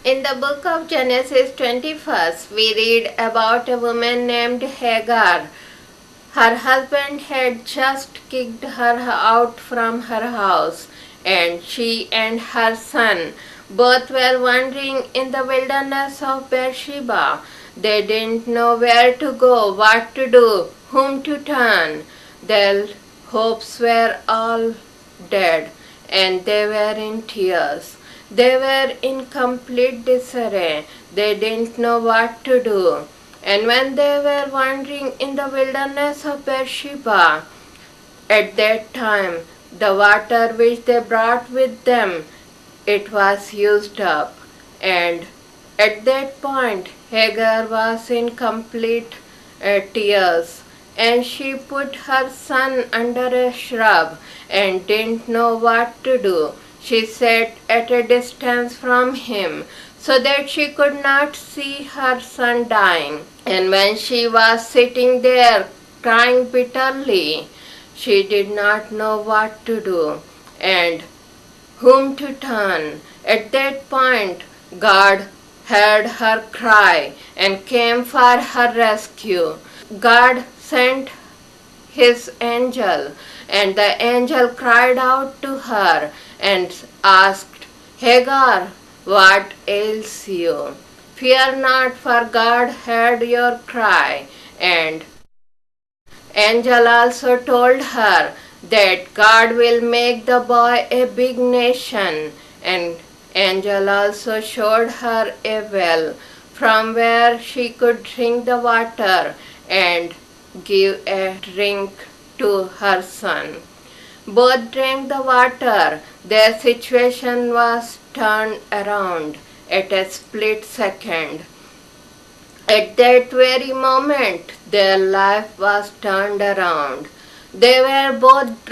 In the book of Genesis 21st, we read about a woman named Hagar. Her husband had just kicked her out from her house, and she and her son both were wandering in the wilderness of Beersheba. They didn't know where to go, what to do, whom to turn. Their hopes were all dead, and they were in tears. They were in complete disarray. They didn't know what to do. And when they were wandering in the wilderness of Beersheba, at that time, the water which they brought with them, it was used up. And at that point, Hagar was in complete tears. And she put her son under a shrub and didn't know what to do. She sat at a distance from him so that she could not see her son dying. And when she was sitting there crying bitterly, she did not know what to do and whom to turn. At that point, God heard her cry and came for her rescue. God sent his angel, and the angel cried out to her and asked, Hagar, what ails you? Fear not, for God heard your cry. And angel also told her that God will make the boy a big nation. And angel also showed her a well from where she could drink the water and give a drink to her son. Both drank the water. Their situation was turned around at a split second. At that very moment, their life was turned around. They were both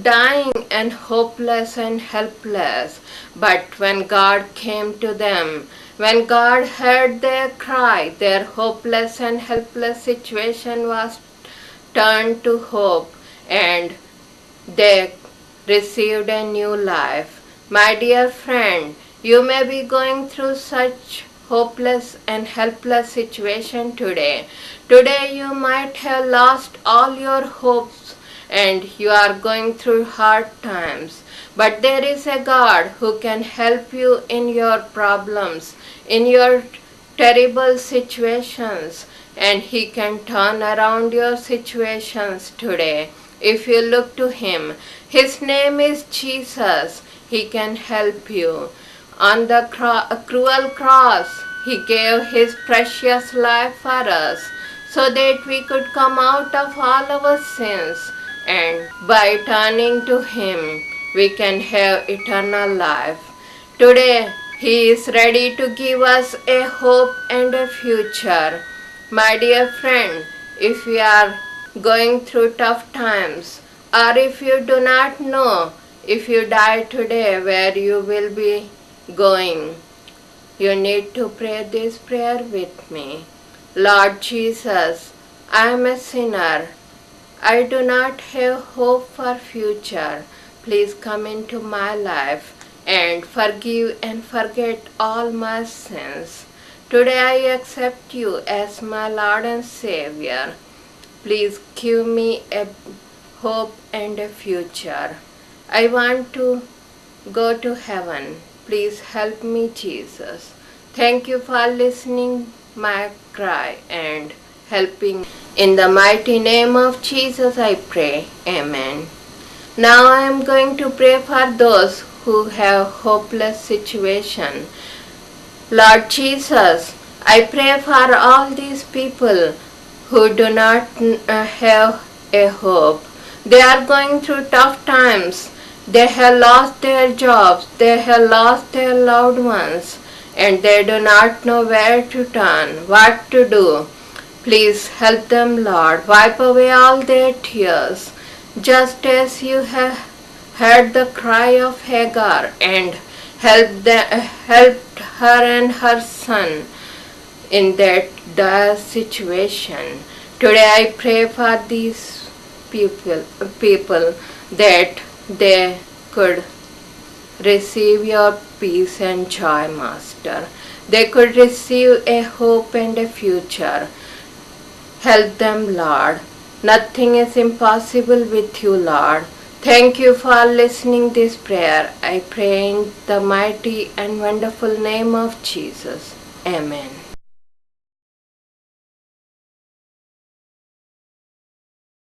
dying and hopeless and helpless. But when God came to them, when God heard their cry, their hopeless and helpless situation was turned to hope, and they received a new life. My dear friend, you may be going through such hopeless and helpless situation today. Today you might have lost all your hopes and you are going through hard times. But there is a God who can help you in your problems, in your terrible situations, and He can turn around your situations today if you look to Him. His name is Jesus. He can help you. On the cruel cross, He gave His precious life for us so that we could come out of all our sins, and by turning to Him, we can have eternal life. Today, He is ready to give us a hope and a future. My dear friend, if you are going through tough times, or if you do not know if you die today where you will be going, you need to pray this prayer with me. Lord Jesus, I am a sinner. I do not have hope for future. Please come into my life and forgive and forget all my sins. Today I accept you as my Lord and Savior. Please give me a hope and a future. I want to go to heaven. Please help me, Jesus. Thank you for listening my cry and helping. In the mighty name of Jesus I pray. Amen. Now I am going to pray for those who have hopeless situation. Lord Jesus, I pray for all these people who do not have a hope. They are going through tough times. They have lost their jobs. They have lost their loved ones. And they do not know where to turn, what to do. Please help them, Lord. Wipe away all their tears. Just as you have heard the cry of Hagar and helped her and her son in that dire situation. Today I pray for these people that they could receive your peace and joy, Master. they could receive a hope and a future. Help them, Lord. Nothing is impossible with you, Lord. Thank you for listening this prayer. I pray in the mighty and wonderful name of Jesus. Amen.